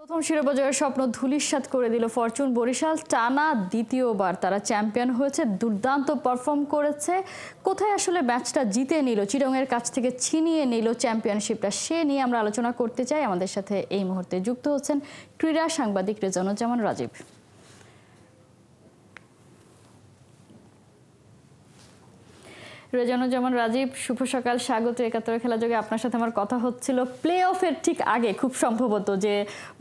প্রথম শিরোপা জয়ের স্বপ্ন ধূলিসাৎ করে দিল ফরচুন বরিশাল। টানা দ্বিতীয়বার তারা চ্যাম্পিয়ন হয়েছে, দুর্দান্ত পারফর্ম করেছে। কোথায় আসলে ম্যাচটা জিতে নিল, চিটাগংয়ের কাছ থেকে ছিনিয়ে নিল চ্যাম্পিয়নশিপটা, সে নিয়ে আমরা আলোচনা করতে চাই। আমাদের সাথে এই মুহূর্তে যুক্ত হচ্ছেন ক্রীড়া সাংবাদিক রেজানুজ্জামান রাজীব। রেজানুজ্জামান রাজীব, শুভ সকাল, স্বাগত একাত্তরের খেলা যোগে। আপনার সাথে আমার কথা হচ্ছিল প্লে অফের ঠিক আগে, খুব সম্ভবত যে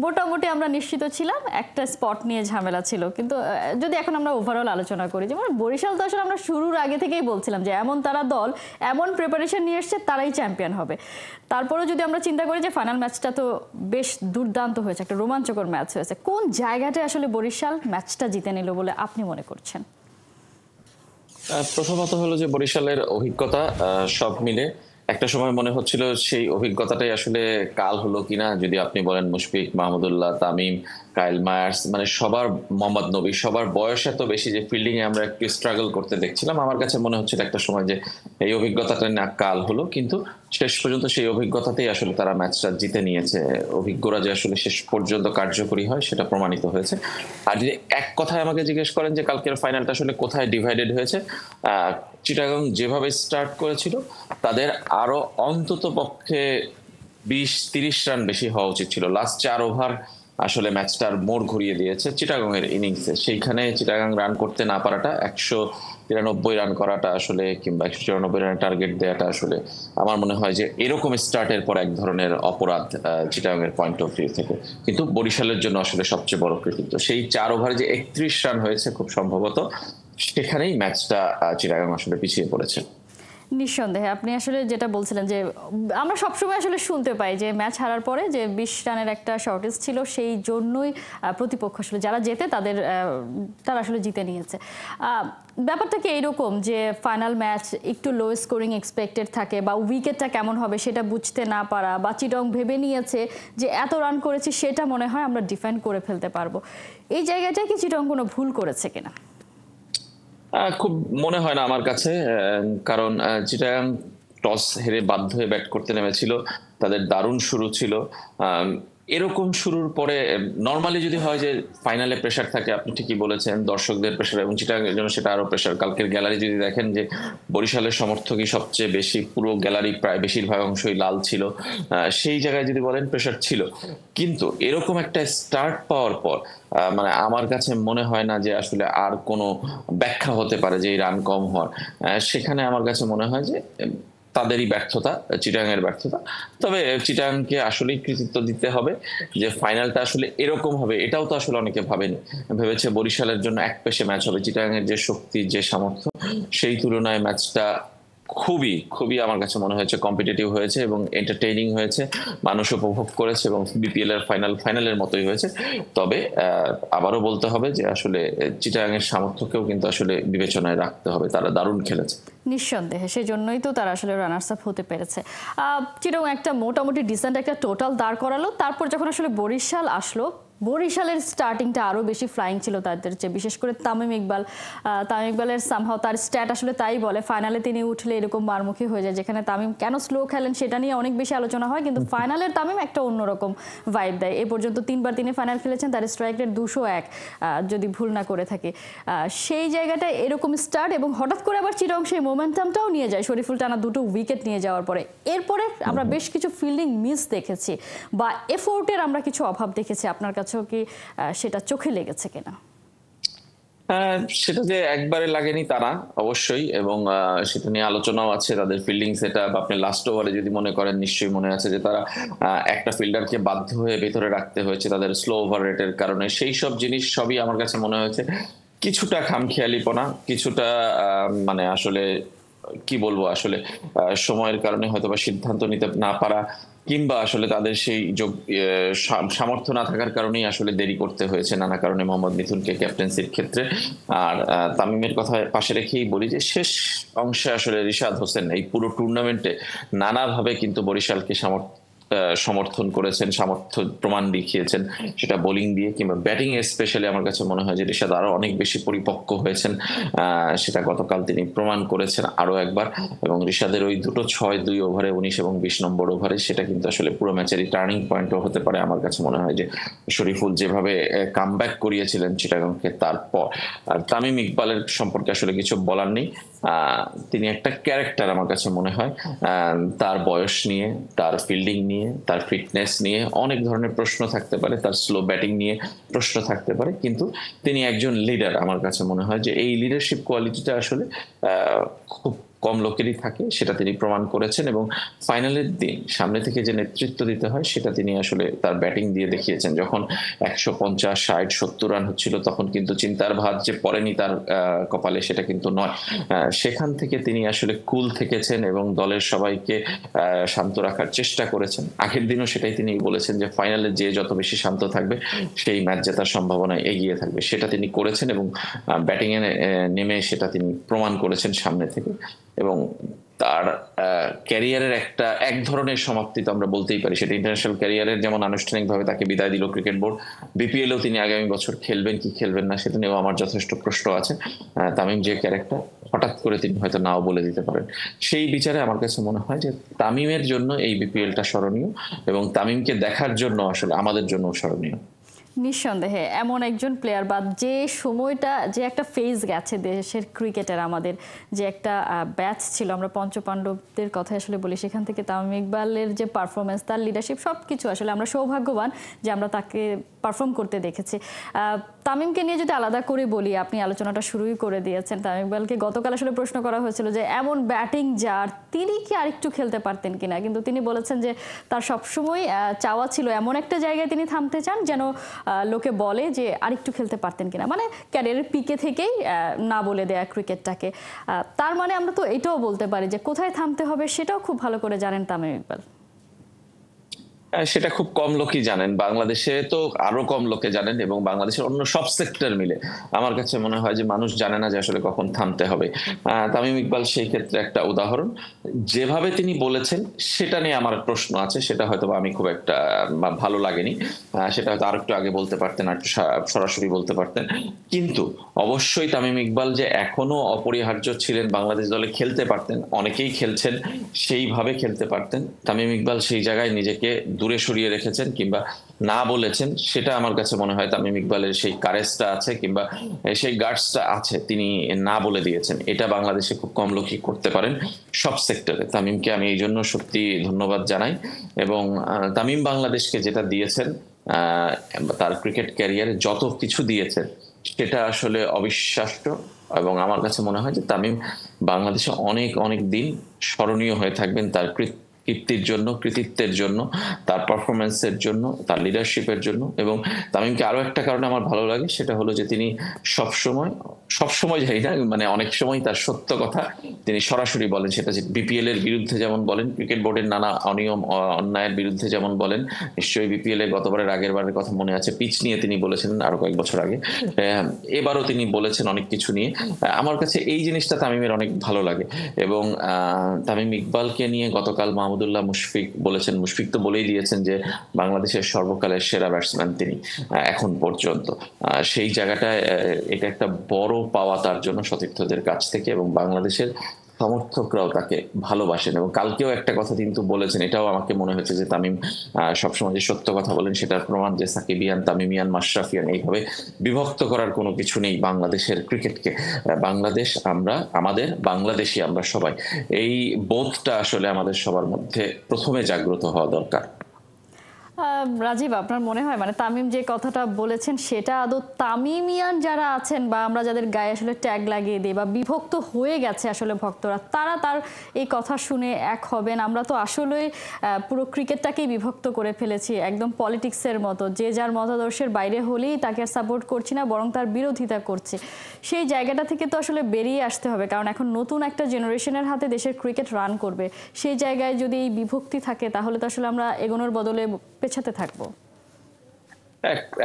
মোটামুটি আমরা নিশ্চিত ছিলাম একটা স্পট নিয়ে ঝামেলা ছিল, কিন্তু যদি এখন আমরা ওভারঅল আলোচনা করি, যেমন বরিশাল তো আসলে আমরা শুরুর আগে থেকেই বলছিলাম যে এমন তারা দল, এমন প্রিপারেশন নিয়ে এসছে, তারাই চ্যাম্পিয়ন হবে। তারপরেও যদি আমরা চিন্তা করি যে ফাইনাল ম্যাচটা তো বেশ দুর্দান্ত হয়েছে, একটা রোমাঞ্চকর ম্যাচ হয়েছে, কোন জায়গাটায় আসলে বরিশাল ম্যাচটা জিতে নিল বলে আপনি মনে করছেন? প্রথমত হলো যে বরিশালের অভিজ্ঞতা, সব মিলে একটা সময় মনে হচ্ছিল সেই অভিজ্ঞতাটাই আসলে কাল হলো কিনা। যদি আপনি বলেন মুশফিক, মাহমুদুল্লাহ, তামিম, কাইল মায়ার্স, মানে সবার, মোহাম্মদ নবী, সবার বয়স এত বেশি যে ফিল্ডিং এ আমরা একটু স্ট্রাগল করতে দেখছিলাম। আমার কাছে মনে হচ্ছিল একটা সময় যে এই অভিজ্ঞতাটা না কাল হলো, কিন্তু শেষ পর্যন্ত সেই অভিজ্ঞতাতেই আসলে তারা ম্যাচটা জিতে নিয়েছে। অভিজ্ঞরা যে আসলে শেষ পর্যন্ত কার্যকরী হয় সেটা প্রমাণিত হয়েছে। আর যদি এক কথায় আমাকে জিজ্ঞেস করেন যে কালকের ফাইনালটা আসলে কোথায় ডিভাইডেড হয়েছে, চিটাগং যেভাবে স্টার্ট করেছিল তাদের আরো অন্তত পক্ষে 20-30 রান বেশি হওয়া উচিত ছিল। লাস্ট 4 ওভার আসলে ম্যাচটার মোড় ঘুরিয়ে দিয়েছে চিটাগং এর ইনিংসে। সেইখানে চিটাগং রান করতে না পারাটা, 193 রান করাটা আসলে, কিংবা 194 রানের টার্গেট দেওয়াটা আসলে আমার মনে হয় যে এরকম স্টার্টের পর এক ধরনের অপরাধ চিটাগং এর পয়েন্ট অফ ভিউ থেকে। কিন্তু বরিশালের জন্য আসলে সবচেয়ে বড় কৃতিত্ব সেই 4 ওভারে যে 31 রান হয়েছে, খুব সম্ভবত সেখানেই ম্যাচটা চিটাগং আসলে পিছিয়ে পড়েছে। নিঃসন্দেহে আপনি আসলে যেটা বলছিলেন যে আমরা সবসময় আসলে শুনতে পাই যে ম্যাচ হারার পরে যে 20 রানের একটা শর্টেজ ছিল, সেই জন্যই প্রতিপক্ষ আসলে যারা জেতে তারা আসলে জিতে নিয়েছে। ব্যাপারটা কি এইরকম যে ফাইনাল ম্যাচ একটু লো স্কোরিং এক্সপেক্টেড থাকে, বা উইকেটটা কেমন হবে সেটা বুঝতে না পারা, বা চিটং ভেবে নিয়েছে যে এত রান করেছি সেটা মনে হয় আমরা ডিফেন্ড করে ফেলতে পারবো, এই জায়গাটায় কি চিটং কোনো ভুল করেছে কিনা? খুব মনে হয় না আমার কাছে। কারণ চিটাগাং টস হেরে বাধ্য হয়ে ব্যাট করতে নেমেছিল। তাদের দারুণ শুরু ছিল। এরকম শুরুর পরে নর্মালি যদি হয় যে ফাইনালে প্রেশার থাকে, আপনি ঠিকই বলেছেন, দর্শকদের প্রেশার, এবং চিটাগাংয়ের জন্য সেটা আরো প্রেশার। কালকের গ্যালারি যদি দেখেন, যে বরিশালের সমর্থকই সবচেয়ে বেশি, পুরো গ্যালারি প্রায় বেশিরভাগ অংশই লাল ছিল। সেই জায়গায় যদি বলেন প্রেশার ছিল, কিন্তু এরকম একটা স্টার্ট পাওয়ার পর মানে আমার কাছে মনে হয় না যে আসলে আর কোনো ব্যাখ্যা হতে পারে যে এই রান কম হওয়ার। সেখানে আমার কাছে মনে হয় যে তাদেরই ব্যর্থতা, চিটাগাং এর ব্যর্থতা। তবে চিটাগাংকে আসলেই কৃতিত্ব দিতে হবে যে ফাইনালটা আসলে এরকম হবে, এটাও তো আসলে অনেকে ভাবেনি। ভেবেছে বরিশালের জন্য এক পেশে ম্যাচ হবে। চিটাগাং এর যে শক্তি, যে সামর্থ্য, সেই তুলনায় ম্যাচটা খুবই খুবই আমার কাছে মনে হয়েছে কম্পিটিটিভ হয়েছে এবং এন্টারটেইনিং হয়েছে। মানুষ উপভোগ করেছে এবং বিপিএল এর ফাইনালের মতোই হয়েছে। তবে আবারও বলতে হবে যে আসলে চিটাগাং এর সামর্থ্যকেও কিন্তু আসলে বিবেচনায় রাখতে হবে। তারা দারুণ খেলেছে। নিঃসন্দেহে সেজন্যই তো তারা আসলে রানার্স আপ হতে পেরেছে। চিরং একটা মোটামুটি ডিসেন্ট একটা টোটাল দাঁড় করালো, তারপর যখন আসলে বরিশাল আসলো, বরিশালের স্টার্টিংটা আরও বেশি ফ্লাইং ছিল তাদের চেয়ে, বিশেষ করে তামিম ইকবালের সামহাও তার স্ট্যাট আসলে তাই বলে, ফাইনালে তিনি উঠলে এরকম মারমুখী হয়ে যায়। যেখানে তামিম কেন স্লো খেলেন সেটা নিয়ে অনেক বেশি আলোচনা হয়, কিন্তু ফাইনালের তামিম একটা অন্যরকম ভাইব দেয়। এ পর্যন্ত 3বার তিনি ফাইনাল খেলেছেন, তার স্ট্রাইক রেট 201 যদি ভুল না করে থাকে। সেই জায়গাটায় এরকম স্টার্ট, এবং হঠাৎ করে আবার চিরং সেই মোমেন্টামটাও নিয়ে যায়, শরীফুল টানা 2টো উইকেট নিয়ে যাওয়ার পরে। এরপরে আমরা বেশ কিছু ফিল্ডিং মিস দেখেছি, বা এফোর্টের আমরা কিছু অভাব দেখেছি। আপনার কাছেও কি সেটা চোখে লেগেছে কিনা? সেটা যে একবারে লাগেনি তা না, অবশ্যই, এবং সেটা নিয়ে আলোচনাও আছে। তাদের ফিল্ডিং সেট আপ, আপনি লাস্ট ওভারে যদি মনে করেন, নিশ্চয়ই মনে আছে যে তারা একটা ফিল্ডারকে বাধ্য হয়ে ভেতরে রাখতে হয়েছে তাদের স্লো ওভার রেটের কারণে। সেই সব জিনিস সবই আমার কাছে মনে হয়েছে কিছুটা খামখেয়ালিপনা, কিছুটা মানে আসলে কি বলবো, আসলে সময়ের কারণে হয়তো বা সিদ্ধান্ত নিতে না পারা, কিংবা আসলে তাদের সেই সামর্থ্য না থাকার কারণেই আসলে দেরি করতে হয়েছে নানা কারণে মোহাম্মদ মিথুনকে ক্যাপ্টেন্সির ক্ষেত্রে। আর তামিমের কথা পাশে রেখেই বলি যে শেষ অংশে আসলে রিশাদ হোসেন এই পুরো টুর্নামেন্টে নানাভাবে কিন্তু বরিশালকে সমর্থন করেছেন, সামর্থ্য প্রমাণ দেখিয়েছেন, সেটা বোলিং দিয়ে কিংবা ব্যাটিং এ স্পেশালি আমার কাছে মনে হয় যে রিশাদ আরো অনেক বেশি পরিপক্ক হয়েছেন। সেটা গতকাল তিনি প্রমাণ করেছেন আরো একবার। এবং রিশাদের ওই দুটো 6 2 ওভারে 19 এবং 20 নম্বর ওভারে সেটা কিন্তু আসলে পুরো ম্যাচেরই টার্নিং পয়েন্টও হতে পারে। আমার কাছে মনে হয় যে শরীফুল যেভাবে কামব্যাক করিয়েছিলেন চিটাগংকে, তারপর আর তামিম ইকবালের সম্পর্কে আসলে কিছু বলার নেই। তিনি একটা ক্যারেক্টার আমার কাছে মনে হয়। তার বয়স নিয়ে, তার ফিল্ডিং নিয়ে, তার ফিটনেস নিয়ে অনেক ধরনের প্রশ্ন থাকতে পারে, তার স্লো ব্যাটিং নিয়ে প্রশ্ন থাকতে পারে, কিন্তু তিনি একজন লিডার। আমার কাছে মনে হয় যে এই লিডারশিপ কোয়ালিটিটা আসলে খুব কম লোকেরই থাকে, সেটা তিনি প্রমাণ করেছেন। এবং ফাইনালের দিন সামনে থেকে যে নেতৃত্ব দিতে হয় সেটা তিনি আসলে তার ব্যাটিং দিয়ে দেখিয়েছেন। যখন 150, 60, 70 রান হচ্ছিল তখন কিন্তু চিন্তার ভাঁজ যে পড়েনি তার কপালে, সেটা কিন্তু নয়। সেখান থেকে তিনি আসলে কুল থেকেছেন এবং দলের সবাইকে শান্ত রাখার চেষ্টা করেছেন। আগের দিনও সেটাই তিনি বলেছেন যে ফাইনালে যে যত বেশি শান্ত থাকবে সেই ম্যাচ জেতার সম্ভাবনা এগিয়ে থাকবে, সেটা তিনি করেছেন। এবং ব্যাটিং এ নেমে সেটা তিনি প্রমাণ করেছেন সামনে থেকে। এবং তার ক্যারিয়ারের একটা এক ধরনের সমাপ্তি তো আমরা বলতেই পারি, সেটা ইন্টারন্যাশনাল ক্যারিয়ারের যেমন আনুষ্ঠানিকভাবে তাকে বিদায় দিল ক্রিকেট বোর্ড, বিপিএলও তিনি আগামী বছর খেলবেন কি খেলবেন না সেটা নিয়েও আমার যথেষ্ট প্রশ্ন আছে। তামিম যে ক্যারেক্টার, হঠাৎ করে তিনি হয়তো নাও বলে দিতে পারেন। সেই বিচারে আমার কাছে মনে হয় যে তামিমের জন্য এই বিপিএলটা স্মরণীয় এবং তামিমকে দেখার জন্য আসলে আমাদের জন্য স্মরণীয়। নিঃসন্দেহে এমন একজন প্লেয়ার বা যে সময়টা যে একটা ফেজ গেছে দেশের ক্রিকেটের, আমাদের যে একটা ব্যাচ ছিল, আমরা পঞ্চপাণ্ডবদের কথা আসলে বলি, সেখান থেকে তামিম ইকবালের যে পারফরমেন্স, তার লিডারশিপ সব কিছু আসলে আমরা সৌভাগ্যবান যে আমরা তাকে পারফর্ম করতে দেখেছি। তামিমকে নিয়ে যদি আলাদা করে বলি, আপনি আলোচনাটা শুরুই করে দিয়েছেন। তামিম ইকবালকে গতকাল আসলে প্রশ্ন করা হয়েছিল যে এমন ব্যাটিং যার, তিনি কি আরেকটু খেলতে পারতেন কিনা, কিন্তু তিনি বলেছেন যে তার সবসময় চাওয়া ছিল এমন একটা জায়গায় তিনি থামতে চান যেন লোকে বলে যে আরেকটু খেলতে পারতেন কিনা, মানে ক্যারিয়ারের পিকে থেকেই না বলে দেয়া ক্রিকেটটাকে। তার মানে আমরা তো এটাও বলতে পারি যে কোথায় থামতে হবে সেটাও খুব ভালো করে জানেন তামিম ইকবাল। সেটা খুব কম লোকই জানেন, বাংলাদেশে তো আরো কম লোকে জানেন এবং বাংলাদেশের অন্য সব সেক্টর মিলে আমার কাছে মনে হয় যে মানুষ জানে না যে আসলে কখন থামতে হবে। তামিম ইকবাল সেই ক্ষেত্রে একটা উদাহরণ। যেভাবে তিনি বলেছেন সেটা নিয়ে আমার প্রশ্ন আছে, সেটা হয়তো আমি খুব একটা ভালো লাগেনি। সেটা হয়তো আরেকটু আগে বলতে পারতেন, আর একটু সরাসরি বলতে পারতেন। কিন্তু অবশ্যই তামিম ইকবাল যে এখনো অপরিহার্য ছিলেন, বাংলাদেশ দলে খেলতে পারতেন, অনেকেই খেলছেন, সেইভাবে খেলতে পারতেন। তামিম ইকবাল সেই জায়গায় নিজেকে দূরে সরিয়ে রেখেছেন কিংবা না বলেছেন, সেটা আমার কাছে মনে হয় তামিম ইকবালের সেই কারেজটা আছে কিংবা সেই গার্ডসটা আছে, তিনি না বলে দিয়েছেন। এটা বাংলাদেশে খুব কম লোকই করতে পারেন সব সেক্টরে। তামিমকে আমি এই জন্য সত্যি ধন্যবাদ জানাই। এবং তামিম বাংলাদেশকে যেটা দিয়েছেন, তার ক্রিকেট ক্যারিয়ারে যত কিছু দিয়েছেন সেটা আসলে অবিশ্বাস্য। এবং আমার কাছে মনে হয় যে তামিম বাংলাদেশে অনেক অনেক দিন স্মরণীয় হয়ে থাকবেন তার কীর্তির জন্য, কৃতিত্বের জন্য, তার পারফরমেন্সের জন্য, তার লিডারশিপের জন্য। এবং তামিমকে আরো একটা কারণে আমার ভালো লাগে, সেটা হলো যে তিনি সবসময় যাই না, মানে অনেক সময় তার সত্য কথা তিনি সরাসরি বলেন। সেটা যে বিপিএল এর বিরুদ্ধে যেমন বলেন, ক্রিকেট বোর্ডের নানা অনিয়ম অন্যায়ের বিরুদ্ধে যেমন বলেন। নিশ্চয়ই বিপিএল এর গতবারের আগের বারের কথা মনে আছে, পিচ নিয়ে তিনি বলেছিলেন আরো কয়েক বছর আগে। এবারও তিনি বলেছেন অনেক কিছু নিয়ে। আমার কাছে এই জিনিসটা তামিমের অনেক ভালো লাগে। এবং তামিম ইকবালকে নিয়ে গতকাল মাহমুদুল্লাহ মুশফিক বলেছেন, মুশফিক তো বলেই দিয়েছেন যে বাংলাদেশের সর্বকালের সেরা ব্যাটসম্যান তিনি এখন পর্যন্ত। সেই জায়গাটায় এটা একটা বড় পাওয়া তার জন্য সতীর্থদের কাছ থেকে, এবং বাংলাদেশের সমর্থকরাও তাকে ভালোবাসেন। এবং কালকেও একটা কথা কিন্তু বলেছেন, এটাও আমাকে মনে হচ্ছে যে তামিম সবসময় যে সত্য কথা বলেন সেটার প্রমাণ, যে সাকিবিয়ান, তামিমিয়ান, মাশরাফিয়ান এইভাবে বিভক্ত করার কোনো কিছু নেই বাংলাদেশের ক্রিকেটকে। বাংলাদেশ আমরা, আমাদের বাংলাদেশি আমরা সবাই, এই বোধটা আসলে আমাদের সবার মধ্যে প্রথমে জাগ্রত হওয়া দরকার। রাজীব, আপনার মনে হয় মানে তামিম যে কথাটা বলেছেন সেটা আদৌ তামিমিয়ান যারা আছেন বা আমরা যাদের গায়ে আসলে ট্যাগ লাগিয়ে দিই বা বিভক্ত হয়ে গেছে আসলে ভক্তরা, তারা তার এই কথা শুনে এক হবেন? আমরা তো আসলে পুরো ক্রিকেটটাকেই বিভক্ত করে ফেলেছি একদম পলিটিক্সের মতো, যে যার মতাদর্শের বাইরে হলেই তাকে সাপোর্ট করছি না, বরং তার বিরোধিতা করছি। সেই জায়গাটা থেকে তো আসলে বেরিয়ে আসতে হবে, কারণ এখন নতুন একটা জেনারেশনের হাতে দেশের ক্রিকেট রান করবে। সেই জায়গায় যদি এই বিভক্তি থাকে তাহলে তো আসলে আমরা এগোনোর বদলে পেছাতে থাকবো।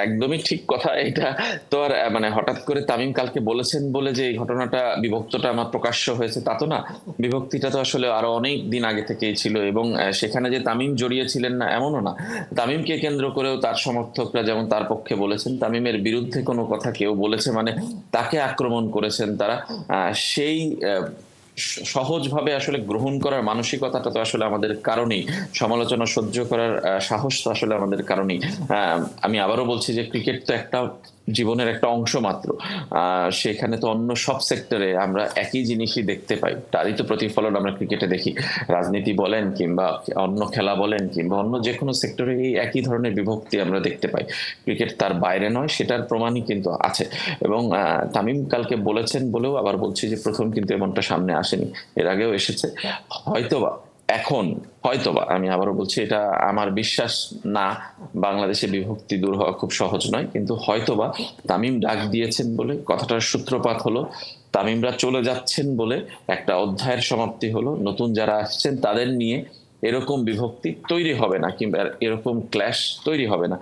একদমই ঠিক কথা। এটা তো আর মানে হঠাৎ করে তামিম কালকে বলেছেন বলে যে এই ঘটনাটা বিভক্তটা আমার প্রকাশ্য হয়েছে তা তো না। বিভক্তিটা তো আসলে আরো অনেক দিন আগে থেকেই ছিল, এবং সেখানে যে তামিম জড়িয়ে ছিলেন না এমনও না। তামিমকে কেন্দ্র করেও তার সমর্থকরা যেমন তার পক্ষে বলেছেন, তামিমের বিরুদ্ধে কোনো কথা কেউ বলেছে মানে তাকে আক্রমণ করেছেন তারা। সেই সহজভাবে আসলে গ্রহণ করার মানসিকতাটা তো আসলে আমাদের কারণেই, সমালোচনা সহ্য করার সাহস তো আসলে আমাদের কারণেই। আমি আবারও বলছি যে ক্রিকেট তো একটা জীবনের একটা অংশ মাত্র। সেখানে তো অন্য সব সেক্টরে আমরা একই জিনিসই দেখতে পাই, তারই তো প্রতিফলন আমরা ক্রিকেটে দেখি। রাজনীতি বলেন কিংবা অন্য খেলা বলেন কিংবা অন্য যে কোনো সেক্টরে এই একই ধরনের বিভক্তি আমরা দেখতে পাই। ক্রিকেট তার বাইরে নয়, সেটার প্রমাণই কিন্তু আছে। এবং তামিম কালকে বলেছেন বলেও আবার বলছি যে প্রথম কিন্তু এমনটা সামনে আসেনি, এর আগেও এসেছে। হয়তোবা এখন, হয়তোবা আমি আবারও বলছি এটা আমার বিশ্বাস না, বাংলাদেশে বিভক্তি দূর হওয়া খুব সহজ নয়, কিন্তু হয়তোবা তামিম ডাক দিয়েছেন বলে কথাটার সূত্রপাত হলো, তামিমরা চলে যাচ্ছেন বলে একটা অধ্যায়ের সমাপ্তি হলো, নতুন যারা আসছেন তাদের নিয়ে এরকম বিভক্তি তৈরি হবে না কিংবা এরকম ক্ল্যাশ তৈরি হবে না।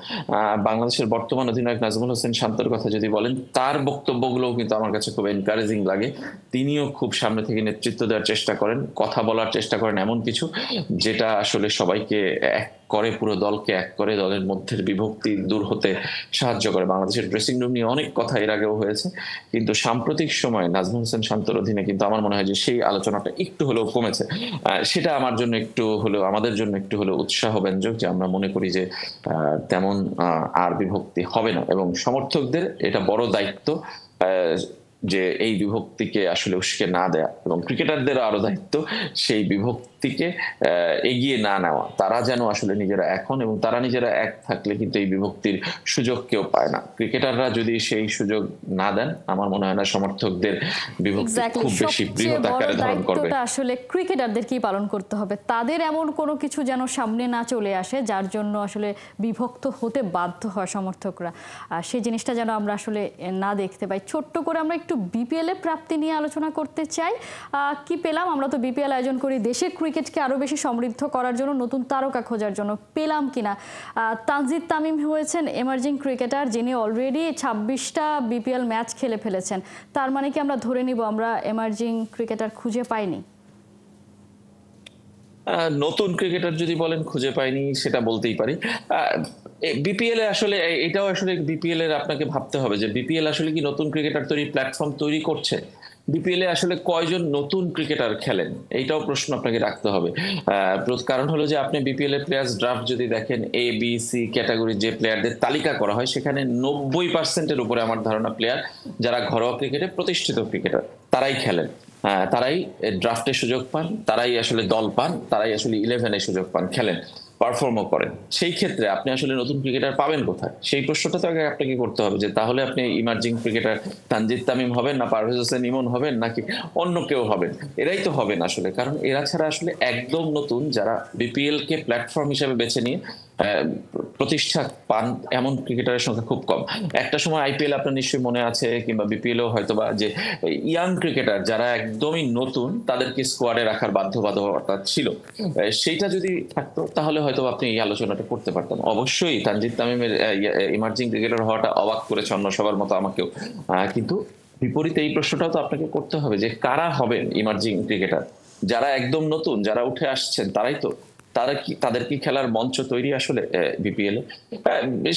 বাংলাদেশের বর্তমান অধিনায়ক নাজমুল হোসেন শান্তর কথা যদি বলেন, তার বক্তব্যগুলোও কিন্তু আমার কাছে খুব এনকারেজিং লাগে। তিনিও খুব সামনে থেকে নেতৃত্ব দেওয়ার চেষ্টা করেন, কথা বলার চেষ্টা করেন এমন কিছু যেটা আসলে সবাইকে এক করে, পুরো দলকে এক করে, দলের মধ্যে বিভক্তি দূর হতে সাহায্য করে। বাংলাদেশের ড্রেসিং রুম নিয়ে অনেক কথা এর আগেও হয়েছে, কিন্তু সাম্প্রতিক সময়ে নাজমুল হোসেন শান্তর অধীনে কিন্তু আমার মনে হয় যে সেই আলোচনাটা একটু হলেও কমেছে। সেটা আমার জন্য একটু হলেও, আমাদের জন্য একটু হলেও উৎসাহ ব্যঞ্জক যে আমরা মনে করি যে তেমন আর বিভক্তি হবে না, এবং সমর্থকদের এটা বড় দায়িত্ব যে এই বিভক্তিকে আসলে উস্কে না দেয়া, এবং ক্রিকেটারদেরও আরো দায়িত্ব সেই বিভক্তিকে এগিয়ে না নেওয়া। তারা যেন আসলে নিজেরা এখন, এবং তারা নিজেরা এক থাকলে কিন্তু এই বিভক্তির সুযোগ কেউ পায় না। ক্রিকেটাররা যদি সেই সুযোগ না দেন, আমার মনে হয় না সমর্থকদের বিভক্তি এক্স্যাক্টলি, খুব বেশি সবচেয়ে বৃহৎ বড় আকারে ধারণ করবে। দায়িত্বটা আসলে ক্রিকেটারদেরকেই পালন করতে হবে। তাদের এমন কোনো কিছু যেন সামনে না চলে আসে যার জন্য আসলে বিভক্ত হতে বাধ্য হয় সমর্থকরা, সেই জিনিসটা যেন আমরা আসলে না দেখতে পাই। ছোট্ট করে আমরা একটু বিপিএল এর প্রাপ্তি নিয়ে আলোচনা করতে চাই। কি পেলাম? আমরা তো বিপিএল আয়োজন করি দেশের ক্রিকেটকে আরো বেশি সমৃদ্ধ করার জন্য, নতুন তারকা খোঁজার জন্য। পেলাম কিনা? তানজিদ তামিম হয়েছেন এমার্জিং ক্রিকেটার, যিনি অলরেডি 26টা বিপিএল ম্যাচ খেলে ফেলেছেন। তার মানে কি আমরা ধরে নিব আমরা এমার্জিং ক্রিকেটার খুঁজে পাইনি? নতুন ক্রিকেটার যদি বলেন খুঁজে পাইনি, সেটা বলতেই পারি। বিপিএল এ আসলে এটাও আসলে বিপিএল এর আপনাকে ভাবতে হবে যে বিপিএল আসলে কি নতুন ক্রিকেটার তৈরি প্ল্যাটফর্ম তৈরি করছে? বিপিএল এ আসলে কয়জন নতুন ক্রিকেটার খেলেন, এইটাও প্রশ্ন আপনাকে রাখতে হবে। কারণ হলো যে আপনি বিপিএল এর প্লেয়ার্স ড্রাফট যদি দেখেন, এ বি সি ক্যাটাগরির যে প্লেয়ারদের তালিকা করা হয়, সেখানে 90%-এর উপরে আমার ধারণা প্লেয়ার যারা ঘরোয়া ক্রিকেটে প্রতিষ্ঠিত ক্রিকেটার, তারাই খেলেন। তারাই ড্রাফটে সুযোগ পান, তারাই আসলে দল পান, তারাই আসলে 11-এ সুযোগ পান, খেলেন, পারফর্মও করেন। সেই ক্ষেত্রে আপনি আসলে নতুন ক্রিকেটার পাবেন কোথায়? সেই প্রশ্নটা তো আগে আপনাকে করতে হবে যে তাহলে আপনি ইমার্জিং ক্রিকেটার তানজিদ তামিম হবেন, না পারভেজ হোসেন ইমন হবেন, নাকি অন্য কেউ হবেন? এরাই তো হবেন আসলে, কারণ এরা ছাড়া আসলে একদম নতুন যারা বিপিএল কে প্ল্যাটফর্ম হিসেবে বেছে নিয়ে প্রতিষ্ঠা পান এমন ক্রিকেটারের সংখ্যা খুব কম। একটা সময় আইপিএল আপনার নিশ্চয়ই মনে আছে, কিংবা বিপিএলও হয়তোবা, যে ইয়াং ক্রিকেটার যারা একদমই নতুন তাদেরকে স্কোয়াডে রাখার বাধ্যবাধকতা ছিল। সেইটা যদি থাকতো তাহলে হয়তো আপনি এই আলোচনাটা করতে পারতেন। অবশ্যই তানজিদ তামিমের ইমার্জিং ক্রিকেটার হওয়াটা অবাক করেছে অন্য সবার মতো আমাকেও, কিন্তু বিপরীতে এই প্রশ্নটাও তো আপনাকে করতে হবে যে কারা হবেন ইমার্জিং ক্রিকেটার? যারা একদম নতুন, যারা উঠে আসছেন, তারাই তো। তারা কি, তাদের কি খেলার মঞ্চ তৈরি আসলে বিপিএল এ?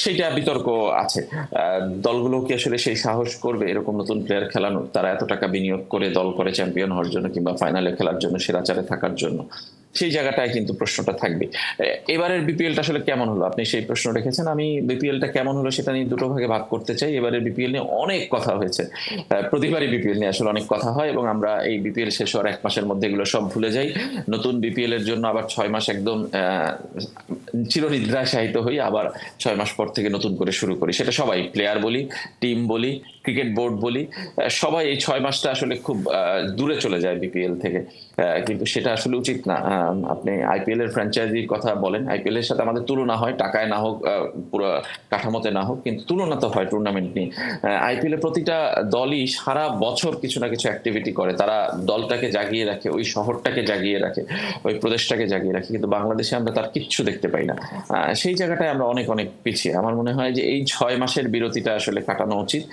সেইটা বিতর্ক আছে। দলগুলো কি আসলে সেই সাহস করবে এরকম নতুন প্লেয়ার খেলানোর? তারা এত টাকা বিনিয়োগ করে দল করে চ্যাম্পিয়ন হওয়ার জন্য কিংবা ফাইনালে খেলার জন্য, সেরা চারে থাকার জন্য। সেই জায়গাটায় কিন্তু প্রশ্নটা থাকবে। এবারের বিপিএলটা আসলে কেমন হলো, আপনি সেই প্রশ্ন রেখেছেন। আমি বিপিএলটা কেমন হলো সেটা নিয়ে দুটো ভাগে ভাগ করতে চাই। এবারের বিপিএল নিয়ে অনেক কথা হয়েছে, প্রতিবারই বিপিএল নিয়ে আসলে অনেক কথা হয়, এবং আমরা এই বিপিএল শেষ হওয়ার 1 মাসের মধ্যে এগুলো সব ভুলে যাই। নতুন বিপিএল এর জন্য আবার 6 মাস একদম চিরনিদ্রায় শায়িত হই, আবার 6 মাস পর থেকে নতুন করে শুরু করি। সেটা সবাই, প্লেয়ার বলি, টিম বলি, ক্রিকেট বোর্ড বলি, সবাই এই 6 মাসটা আসলে খুব দূরে চলে যায় বিপিএল থেকে। কিন্তু সেটা আসলে উচিত না। আপনি আইপিএল এর ফ্র্যাঞ্চাইজির কথা বলেন, আইপিএল এর সাথে আমাদের তুলনা হয়, টাকায় না হোক, পুরো কাঠামোতে না হোক, কিন্তু তুলনা তো হয় টুর্নামেন্ট নিয়ে। আইপিএল এর প্রতিটা দলই সারা বছর কিছু না কিছু অ্যাক্টিভিটি করে, তারা দলটাকে জাগিয়ে রাখে, ওই শহরটাকে জাগিয়ে রাখে, ওই প্রদেশটাকে জাগিয়ে রাখে, কিন্তু বাংলাদেশে আমরা তার কিচ্ছু দেখতে পাই না। সেই জায়গাটায় আমরা অনেক অনেক পিছিয়ে। আমার মনে হয় যে এই 6 মাসের বিরতিটা আসলে কাটানো উচিত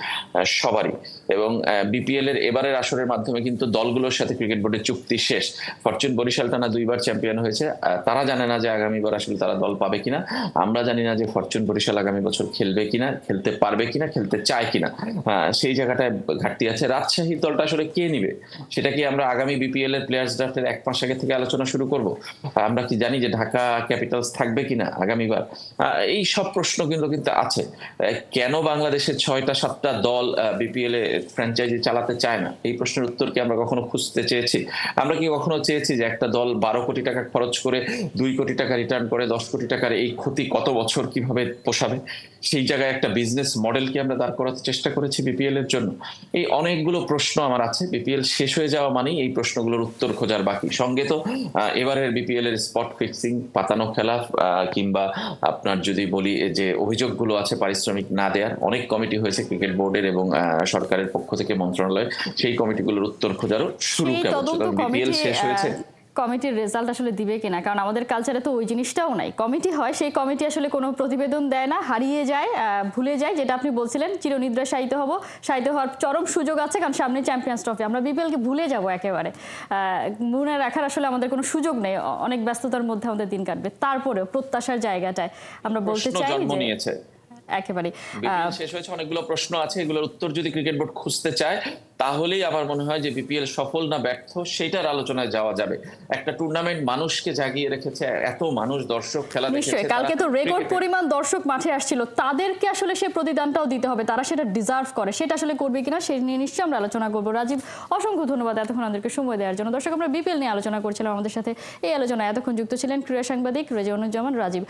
সবারই। এবং বিপিএল এর এবারের আসরের মাধ্যমে কিন্তু দলগুলোর সাথে ক্রিকেট বোর্ডের চুক্তি শেষ। ফরচুন বরিশাল টানা 2বার চ্যাম্পিয়ন হয়েছে, তারা জানে না যে আগামীবার আসলে তারা দল পাবে কিনা। আমরা জানি না যে ফরচুন বরিশাল আগামী বছর খেলবে কিনা, খেলতে পারবে কিনা, খেলতে চায় কিনা। সেই জায়গাটায় ঘাটতি আছে। রাজশাহী দলটা আসলে কে নিবে, সেটা কি আমরা আগামী বিপিএল এর প্লেয়ার্স ড্রাফটের 1 মাস আগে থেকে আলোচনা শুরু করব? আমরা কি জানি যে ঢাকা ক্যাপিটালস থাকবে কিনা আগামীবার? এই সব প্রশ্ন কিন্তু আছে। কেন বাংলাদেশের 6টা 7টা দল বিপিএল এ ফ্র্যাঞ্চাইজি চালাতে চায় না, এই প্রশ্নের উত্তর কি আমরা কখনো খুঁজতে চেয়েছি? আমরা কি কখনো চেয়েছি যে একটা দল 12 কোটি টাকা খরচ করে 2 কোটি টাকা রিটার্ন করে 10 কোটি টাকার এই ক্ষতি কত বছর কিভাবে পোষাবে? সেই জায়গায় একটা বিজনেস মডেল কি আমরা দাঁড় করাতে চেষ্টা করেছি বিপিএল এর জন্য? এই অনেকগুলো প্রশ্ন আমার আছে। বিপিএল শেষ হয়ে যাওয়া মানেই এই প্রশ্নগুলোর উত্তর খোঁজার বাকি। সঙ্গে তো এবারের বিপিএল এর স্পট ফিক্সিং, পাতানো খেলা, কিংবা আপনার যদি বলি যে অভিযোগগুলো আছে পারিশ্রমিক না দেওয়ার, অনেক কমিটি হয়েছে ক্রিকেট বোর্ডের এবং সরকারের পক্ষ থেকে মন্ত্রণালয়, সেই কমিটিগুলোর উত্তর খোঁজারও শুরু সেই কেবল। তদন্ত বিপিএল শেষ হয়েছে, কমিটির রেজাল্ট আসলে দিবে কিনা, কারণ আমাদের কালচারে তো ওই জিনিসটাও নাই। কমিটি হয়, সেই কমিটি আসলে কোনো প্রতিবেদন দেয় না, হারিয়ে যায়, ভুলে যায়। যেটা আপনি বলছিলেন, চিরনিদ্রা শায়িত হব, শায়িত হওয়ার চরম সুযোগ আছে, কারণ সামনে চ্যাম্পিয়ন্স ট্রফি, আমরা বিপিএলকে ভুলে যাব একেবারে। মনে রাখার আসলে আমাদের কোনো সুযোগ নেই, অনেক ব্যস্ততার মধ্যে আমাদের দিন কাটবে। তারপরেও প্রত্যাশার জায়গাটায় আমরা বলতে চাই জন্ম যে নিয়েছে। একেবারে বিপিএল শেষ হয়েছে, অনেকগুলো প্রশ্ন আছে, এগুলোর উত্তর যদি ক্রিকেট বোর্ড খুঁজতে চায়, তাহলেই আমার মনে হয় যে বিপিএল সফল না ব্যর্থ সেটার আলোচনায় যাওয়া যাবে। একটা টুর্নামেন্ট মানুষকে জাগিয়ে রেখেছে, এত মানুষ দর্শক খেলা দেখেছে। নিশ্চয়ই, কালকে তো রেকর্ড পরিমাণ দর্শক মাঠে আসছিল, তাদেরকে আসলে সে প্রতিদানটাও দিতে হবে, তারা সেটা ডিজার্ভ করে। সেটা আসলে করবে কিনা সে নিয়ে নিশ্চয়ই আমরা আলোচনা করবো। রাজীব, অসংখ্য ধন্যবাদ এতক্ষণ আমাদেরকে সময় দেওয়ার জন্য। দর্শক, আমরা বিপিএল নিয়ে আলোচনা করছিলাম, আমাদের সাথে এই আলোচনায় এতক্ষণ যুক্ত ছিলেন ক্রীড়া সাংবাদিক রেজাউনুজ্জামান রাজীব।